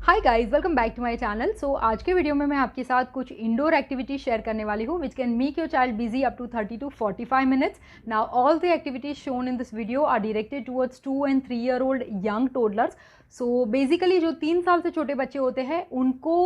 Hi guys, welcome back to my channel. So आज के video में मैं आपके साथ कुछ इंडोर एक्टिविटीज शेयर करने वाली हूँ which can make your child busy up to 30 to 45 minutes. Now all the activities shown in this video are directed towards 2 and 3 year old young toddlers. So basically जो 3 साल से छोटे बच्चे होते हैं उनको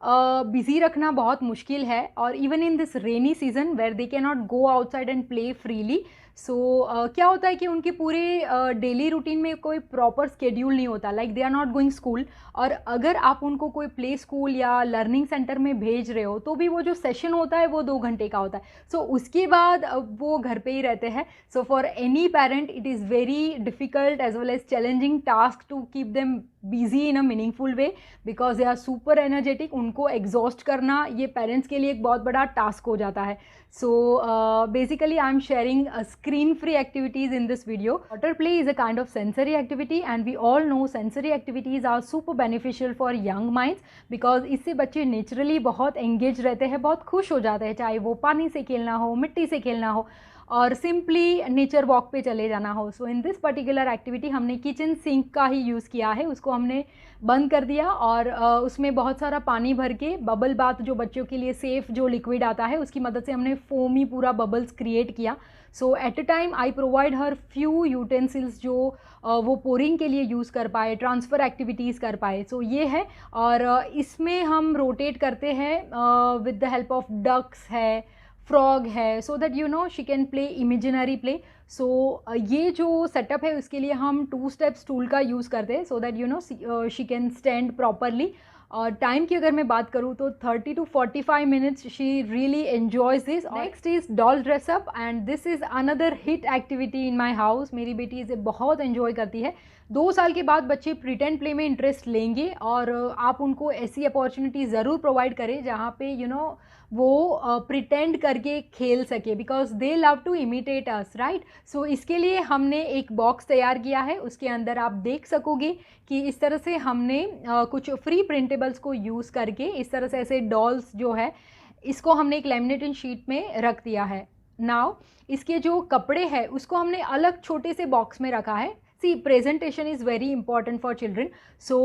बिजी रखना बहुत मुश्किल है, और even in this rainy season where they can not go outside and play freely. So क्या होता है कि उनके पूरे डेली रूटीन में कोई प्रॉपर स्केड्यूल नहीं होता, like they are not going school. और अगर आप उनको कोई प्ले स्कूल या लर्निंग सेंटर में भेज रहे हो तो भी वो जो सेशन होता है वो 2 घंटे का होता है। सो उसके बाद वो घर पे ही रहते हैं। So for any parent it is very difficult as well as challenging task to keep them busy in a meaningful way because they are super energetic. उनको एग्जॉस्ट करना ये पेरेंट्स के लिए एक बहुत बड़ा टास्क हो जाता है। So basically I'm sharing screen free activities in this video. Water play is a kind of sensory activity and we all know sensory activities are super beneficial for young minds because इससे बच्चे naturally बहुत engaged रहते हैं, बहुत खुश हो जाते हैं, चाहे वो पानी से खेलना हो, मिट्टी से खेलना हो और सिंपली नेचर वॉक पे चले जाना हो। सो इन दिस पर्टिकुलर एक्टिविटी हमने किचन सिंक का ही यूज़ किया है, उसको हमने बंद कर दिया और उसमें बहुत सारा पानी भर के बबल बाथ जो बच्चों के लिए सेफ़ जो लिक्विड आता है उसकी मदद से हमने फोमी पूरा बबल्स क्रिएट किया। So at a time I provide her few utensils जो वो पोरिंग के लिए यूज़ कर पाए, ट्रांसफ़र एक्टिविटीज़ कर पाए। सो ये है, और इसमें हम रोटेट करते हैं with the help of ducks है, फ्रॉग है, so that you know she can play imaginary play. So ये जो सेटअप है उसके लिए हम 2 स्टेप स्टूल का यूज़ करते हैं सो that you know she can stand properly. और टाइम की अगर मैं बात करूँ तो 30 to 45 minutes she really enjoys this. Next is doll dress up and this is another hit activity in my house. मेरी बेटी इसे बहुत एन्जॉय करती है। 2 साल के बाद बच्चे प्रिटेंड प्ले में इंटरेस्ट लेंगे और आप उनको ऐसी अपॉर्चुनिटी ज़रूर प्रोवाइड करें जहाँ पे यू नो वो प्रिटेंड करके खेल सके because they love to imitate us, right. So इसके लिए हमने एक बॉक्स तैयार किया है, उसके अंदर आप देख सकोगे कि इस तरह से हमने कुछ फ्री प्रिंटेबल्स को यूज़ करके इस तरह से ऐसे डॉल्स जो है इसको हमने एक लैमिनेटेड शीट में रख दिया है। नाउ इसके जो कपड़े हैं उसको हमने अलग छोटे से बॉक्स में रखा है। See, presentation is very important for children. So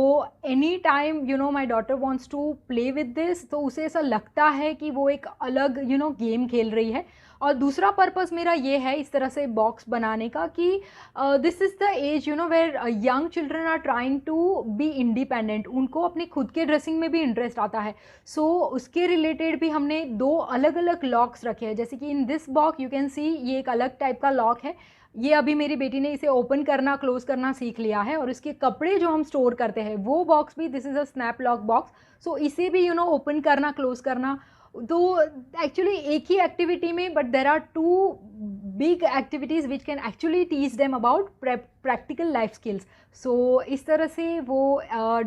anytime you know my daughter wants to play with this, तो उसे ऐसा लगता है कि वो एक अलग you know गेम खेल रही है। और दूसरा पर्पस मेरा ये है इस तरह से बॉक्स बनाने का कि this is the age you know where young children are trying to be independent. उनको अपने खुद के ड्रेसिंग में भी इंटरेस्ट आता है। सो उसके रिलेटेड भी हमने 2 अलग अलग लॉक्स रखे हैं, जैसे कि in this box you can see ये एक अलग टाइप का लॉक है। ये अभी मेरी बेटी ने इसे ओपन करना क्लोज करना सीख लिया है। और इसके कपड़े जो हम स्टोर करते हैं वो बॉक्स भी this is a snap lock box. So इसे भी यू नो ओपन करना क्लोज करना तो एक्चुअली एक ही एक्टिविटी में, but there are 2 big activities which can actually teach them about practical life skills. So इस तरह से वो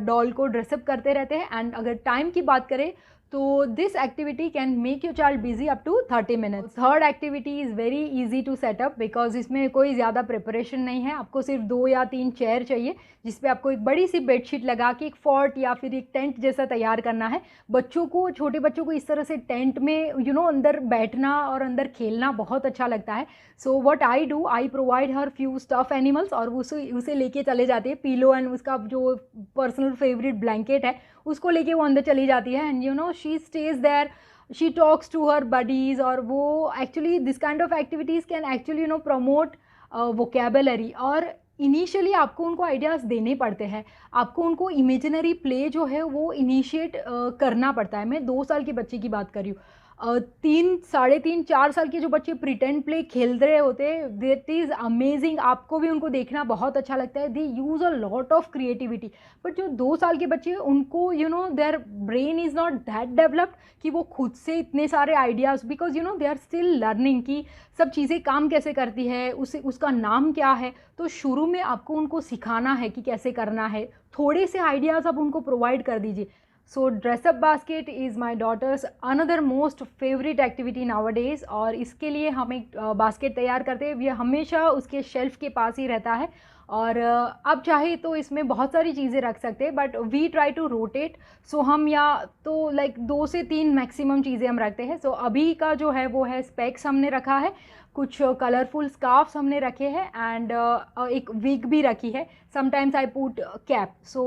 डॉल को ड्रेसअप करते रहते हैं। एंड अगर टाइम की बात करें तो this activity can make your child busy up to 30 minutes. Third activity is very easy to set up because इसमें कोई ज़्यादा प्रिपरेशन नहीं है। आपको सिर्फ 2 या 3 चेयर चाहिए जिसपे आपको एक बड़ी सी बेडशीट लगा के एक फॉर्ट या फिर एक टेंट जैसा तैयार करना है। बच्चों को, छोटे बच्चों को इस तरह से टेंट में यू नो अंदर बैठना और अंदर खेलना बहुत अच्छा लगता है। So what I do, I provide her few stuff animals और उसे लेके चले जाते हैं। पीलो एंड उसका जो पर्सनल फेवरेट ब्लैंकेट है उसको लेके वो अंदर चली जाती है and you know she stays there, she talks to her buddies. और वो actually this kind of activities can actually you know promote vocabulary. और इनिशियली आपको उनको आइडियाज़ देने पड़ते हैं, आपको उनको इमेजिनरी प्ले जो है वो इनिशिएट करना पड़ता है। मैं 2 साल के बच्चे की बात कर रही हूँ। 3, साढ़े 3, 4 साल के जो बच्चे प्रिटेंड प्ले खेल रहे होते हैं दैट इज़ अमेजिंग। आपको भी उनको देखना बहुत अच्छा लगता है। They use a lot of creativity. But जो 2 साल के बच्चे उनको you know their brain is not that developed कि वो खुद से इतने सारे ideas, because you know they are still learning कि सब चीज़ें काम कैसे करती है, उसका नाम क्या है। तो शुरू में आपको उनको सिखाना है कि कैसे करना है। थोड़े से आइडियाज़ आप उनको प्रोवाइड कर दीजिए। So dress up basket is my daughter's another most favourite activity nowadays. और इसके लिए हम एक बास्केट तैयार करते हैं, ये हमेशा उसके शेल्फ के पास ही रहता है। और आप चाहे तो इसमें बहुत सारी चीज़ें रख सकते हैं, but we try to rotate. So हम या तो लाइक 2 से 3 मैक्सिमम चीज़ें हम रखते हैं। सो अभी का जो है वो है स्पेक्स हमने रखा है, कुछ कलरफुल स्कार्फ्स हमने रखे हैं, एंड एक विग भी रखी है। Sometimes I put cap. So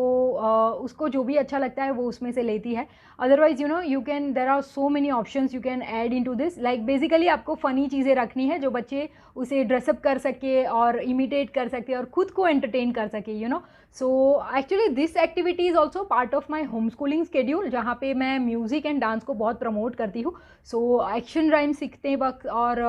उसको जो भी अच्छा लगता है वो उसमें से लेती है। Otherwise you can, there are so many options you can add in to this. Like basically आपको फ़नी चीज़ें रखनी है जो बच्चे उसे ड्रेसअप कर सके और इमिटेट कर सके और खुद को एंटरटेन कर सके। So actually this activity is also part of my home schooling schedule, जहाँ पे मैं म्यूज़िक एंड डांस को बहुत प्रमोट करती हूँ। सो एक्शन राइम सीखते वक्त और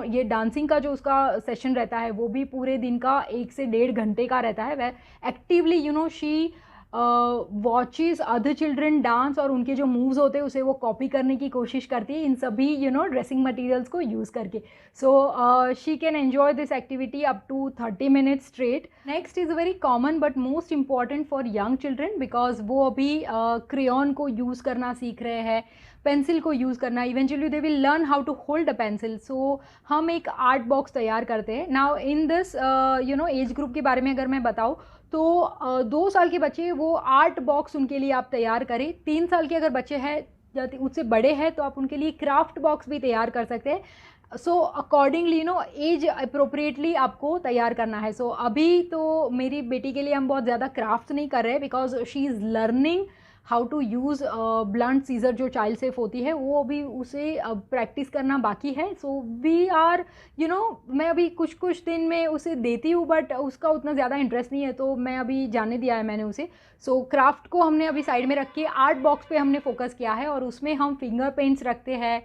ये डांसिंग का जो उसका सेशन रहता है वो भी पूरे दिन का 1 से 1.5 घंटे का रहता है। वह actively she watches other children dance और उनके जो मूव्स होते हैं उसे वो कॉपी करने की कोशिश करती है इन सभी ड्रेसिंग मटेरियल्स को यूज़ करके। So she can enjoy this activity up to 30 minutes straight. Next is very common but most important for young children, because वो अभी क्रेयॉन को यूज़ करना सीख रहे हैं, पेंसिल को यूज़ करना। Eventually they will learn how to hold a pencil. So हम एक आर्ट बॉक्स तैयार करते हैं। Now in this age group के बारे में अगर मैं बताऊँ तो 2 साल के बच्चे वो आर्ट बॉक्स उनके लिए आप तैयार करें। 3 साल के अगर बच्चे हैं या उससे बड़े हैं तो आप उनके लिए क्राफ्ट बॉक्स भी तैयार कर सकते हैं। सो अकॉर्डिंगली एज अप्रोप्रिएटली आपको तैयार करना है। सो अभी तो मेरी बेटी के लिए हम बहुत ज़्यादा क्राफ्ट नहीं कर रहे because she is learning how to use blunt scissor जो चाइल्ड सेफ होती है, वो अभी उसे प्रैक्टिस करना बाकी है। सो वी आर मैं अभी कुछ दिन में उसे देती हूँ बट उसका उतना ज़्यादा इंटरेस्ट नहीं है, तो मैं अभी जाने दिया है मैंने उसे। सो क्राफ्ट को हमने अभी साइड में रख के आर्ट बॉक्स पे हमने फोकस किया है और उसमें हम फिंगर पेंट्स रखते हैं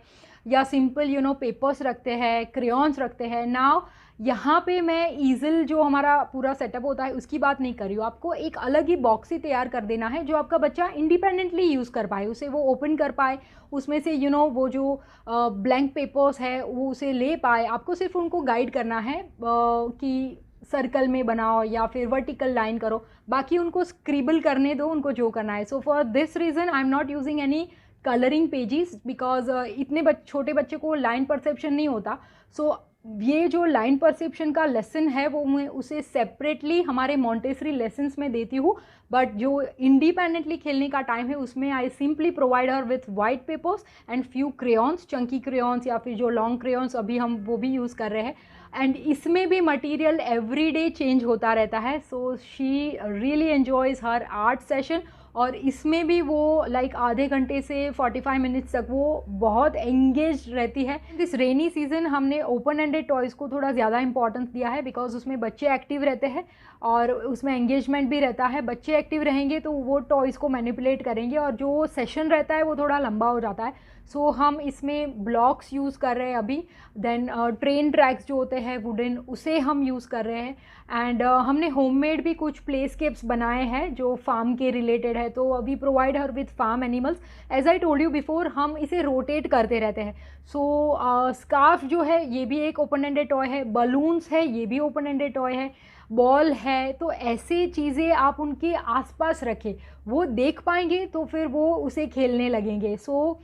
या सिंपल पेपर्स रखते हैं, क्रेयॉन्स रखते हैं। नाउ यहाँ पे मैं ईज़ल जो हमारा पूरा सेटअप होता है उसकी बात नहीं कर रही हूँ। आपको एक अलग ही बॉक्स ही तैयार कर देना है जो आपका बच्चा इंडिपेंडेंटली यूज़ कर पाए, उसे वो ओपन कर पाए, उसमें से वो जो ब्लैंक पेपर्स है वो उसे ले पाए। आपको सिर्फ उनको गाइड करना है कि सर्कल में बनाओ या फिर वर्टिकल लाइन करो, बाकी उनको स्क्रिबल करने दो, उनको जो करना है। So for this reason I am not using any colouring pages because इतने छोटे बच्चे को लाइन परसेप्शन नहीं होता। सो ये जो लाइन परसेप्शन का लेसन है वो मैं उसे सेपरेटली हमारे मॉन्टेसरी लेसन्स में देती हूँ, बट जो इंडिपेंडेंटली खेलने का टाइम है उसमें आई simply provide her with white papers and few crayons, Chunky crayons या फिर जो लॉन्ग क्रेयॉन्स अभी हम वो भी यूज़ कर रहे हैं। एंड इसमें भी मटेरियल एवरी डे चेंज होता रहता है। So she really enjoys her art session और इसमें भी वो लाइक आधे घंटे से 45 मिनट्स तक वो बहुत एंगेज रहती है। दिस रेनी सीजन हमने ओपन एंडेड टॉयज़ को थोड़ा ज़्यादा इंपॉर्टेंस दिया है बिकॉज उसमें बच्चे एक्टिव रहते हैं और उसमें एंगेजमेंट भी रहता है। बच्चे एक्टिव रहेंगे तो वो टॉयज़ को मैनिपुलेट करेंगे और जो सेशन रहता है वो थोड़ा लंबा हो जाता है। सो हम इसमें ब्लॉक्स यूज़ कर रहे हैं अभी, देन ट्रेन ट्रैक्स जो होते हैं वुडन उसे हम यूज़ कर रहे हैं। एंड हमने होममेड भी कुछ प्लेस्केप्स बनाए हैं जो फार्म के रिलेटेड है, तो we provide her with farm animals. As I told you before, हम इसे रोटेट करते रहते हैं। सो स्कार्फ जो है ये भी एक ओपन एंडेड टॉय है, बलून्स है ये भी ओपन एंडेड टॉय है, बॉल है। तो ऐसी चीज़ें आप उनके आसपास रखें, वो देख पाएंगे तो फिर वो उसे खेलने लगेंगे। सो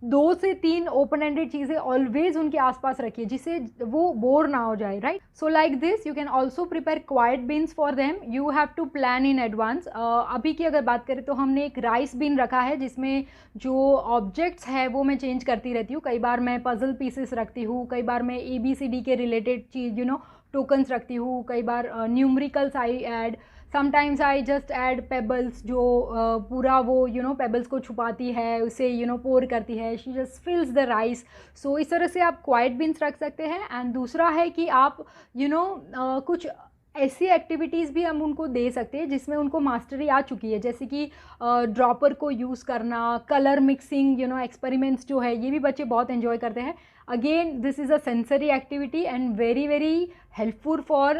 2 से 3 ओपन एंडेड चीज़ें ऑलवेज उनके आसपास रखिए जिससे वो बोर ना हो जाए, right. So like this you can also prepare quiet bins for them, you have to plan in advance. अभी की अगर बात करें तो हमने एक राइस बिन रखा है जिसमें जो ऑब्जेक्ट्स है वो मैं चेंज करती रहती हूँ। कई बार मैं पजल पीसेस रखती हूँ, कई बार मैं ABCD के रिलेटेड चीज़ टोकन्स रखती हूँ, कई बार numericals I add, sometimes I just add pebbles जो पूरा वो पेबल्स को छुपाती है, उसे पोर करती है, she just fills the rice. So इस तरह से आप क्वाइट बिन्स रख सकते हैं। एंड दूसरा है कि आप कुछ ऐसी एक्टिविटीज़ भी हम उनको दे सकते हैं जिसमें उनको मास्टरी आ चुकी है, जैसे कि ड्रॉपर को यूज़ करना, कलर मिक्सिंग एक्सपेरिमेंट्स जो है ये भी बच्चे बहुत एंजॉय करते हैं। Again this is a sensory activity and very very helpful for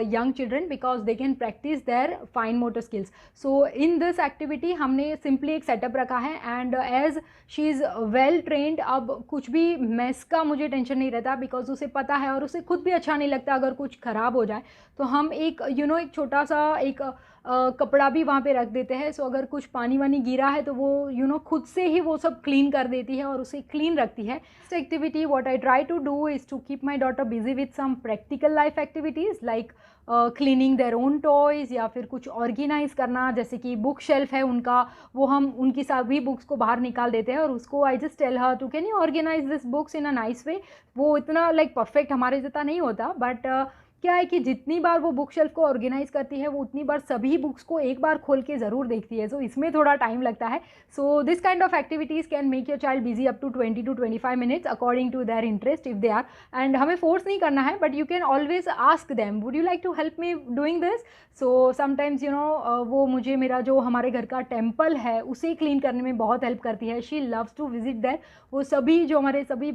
young children because they can practice their fine motor skills. So in this activity हमने simply एक setup रखा है and as she is well trained, अब कुछ भी mess का मुझे tension नहीं रहता because उसे पता है और उसे खुद भी अच्छा नहीं लगता अगर कुछ ख़राब हो जाए। तो हम एक एक छोटा सा एक कपड़ा भी वहाँ पे रख देते हैं। सो अगर कुछ पानी वानी गिरा है तो वो खुद से ही वो सब क्लीन कर देती है और उसे क्लीन रखती है। Next activity what I try to do is to keep my daughter busy with some practical life activities like cleaning their own toys या फिर कुछ ऑर्गेनाइज करना, जैसे कि बुक शेल्फ है उनका, वो हम उनकी सभी बुक्स को बाहर निकाल देते हैं और उसको I just tell her to can you organise this books in a nice way. वो इतना परफेक्ट हमारे जैसा नहीं होता, बट क्या है कि जितनी बार वो बुक शेल्फ को ऑर्गेनाइज करती है वो उतनी बार सभी बुक्स को एक बार खोल के ज़रूर देखती है। सो इसमें थोड़ा टाइम लगता है। So this kind of activities can make your child busy up to 20 to 25 minutes according to their interest if they are. And हमें फोर्स नहीं करना है, but you can always ask them would you like to help me doing this. So sometimes वो मुझे मेरा जो हमारे घर का टेम्पल है उसे क्लीन करने में बहुत हेल्प करती है। She loves to visit that. वो सभी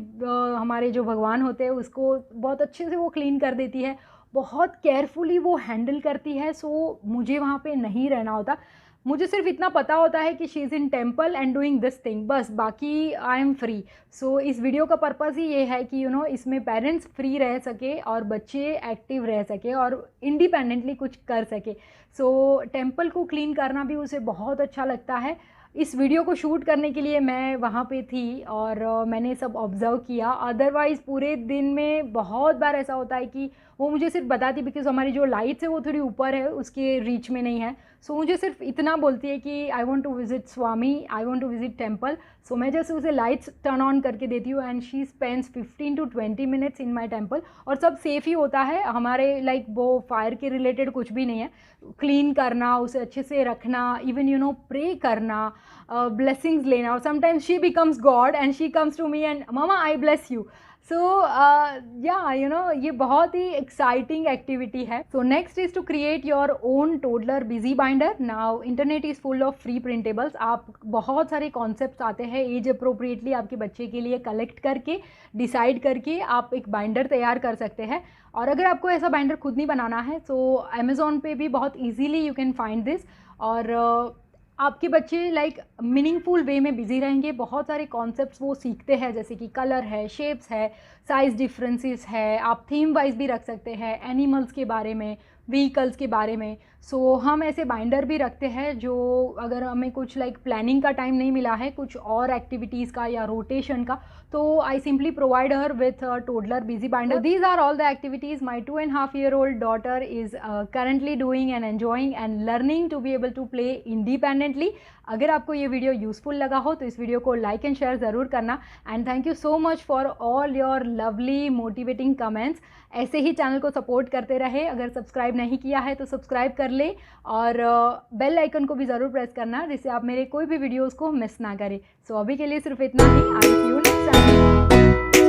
हमारे जो भगवान होते हैं उसको बहुत अच्छे से वो क्लीन कर देती है, बहुत केयरफुली वो हैंडल करती है। सो मुझे वहाँ पे नहीं रहना होता, मुझे सिर्फ इतना पता होता है कि she is in temple and doing this thing, बस बाकी आई एम फ्री। सो इस वीडियो का पर्पज़ ही ये है कि इसमें पेरेंट्स फ्री रह सके और बच्चे एक्टिव रह सके और इंडिपेंडेंटली कुछ कर सके। सो टेम्पल को क्लीन करना भी उसे बहुत अच्छा लगता है। इस वीडियो को शूट करने के लिए मैं वहाँ पे थी और मैंने सब ऑब्ज़र्व किया। अदरवाइज़ पूरे दिन में बहुत बार ऐसा होता है कि वो मुझे सिर्फ बताती, बिकॉज़ हमारी जो लाइट्स है वो थोड़ी ऊपर है, उसके रीच में नहीं है। सो मुझे सिर्फ इतना बोलती है कि I want to visit Swami, I want to visit temple. So मैं जैसे उसे लाइट्स टर्न ऑन करके देती हूँ and she spends 15 to 20 minutes in my temple. और सब सेफ़ ही होता है हमारे वो फायर के रिलेटेड कुछ भी नहीं है। क्लीन करना, उसे अच्छे से रखना, इवन प्रे करना, ब्लेसिंग्स लेना। और sometimes she becomes god and she comes to me and mama I bless you. सो ये बहुत ही एक्साइटिंग एक्टिविटी है। So next is to create your own toddler busy binder. Now internet is full of free printables. आप बहुत सारे concepts आते हैं एज अप्रोप्रिएटली आपके बच्चे के लिए कलेक्ट करके डिसाइड करके आप एक बाइंडर तैयार कर सकते हैं। और अगर आपको ऐसा बाइंडर खुद नहीं बनाना है तो अमेज़ॉन पे भी बहुत easily you can find this. और आपके बच्चे मीनिंगफुल वे में बिजी रहेंगे, बहुत सारे कॉन्सेप्ट्स वो सीखते हैं, जैसे कि कलर है, शेप्स है, साइज़ डिफरेंसेस है। आप थीम वाइज भी रख सकते हैं, एनिमल्स के बारे में, व्हीकल्स के बारे में। सो हम ऐसे बाइंडर भी रखते हैं जो अगर हमें कुछ प्लानिंग का टाइम नहीं मिला है, कुछ और एक्टिविटीज़ का या रोटेशन का, तो I simply provide her with toddler busy binder. These are all the activities my 2.5-year-old daughter is currently doing and enjoying and learning to be able to play independently। अगर आपको ये video useful लगा हो तो इस video को like and share ज़रूर करना। And thank you so much for all your lovely motivating comments. ऐसे ही चैनल को सपोर्ट करते रहे। अगर सब्सक्राइब नहीं किया है तो सब्सक्राइब कर ले और बेल आइकन को भी ज़रूर प्रेस करना, जिससे आप मेरे कोई भी वीडियोज़ को मिस ना करें। सो अभी के लिए सिर्फ इतना ही। आई सी यू नेक्स्ट टाइम।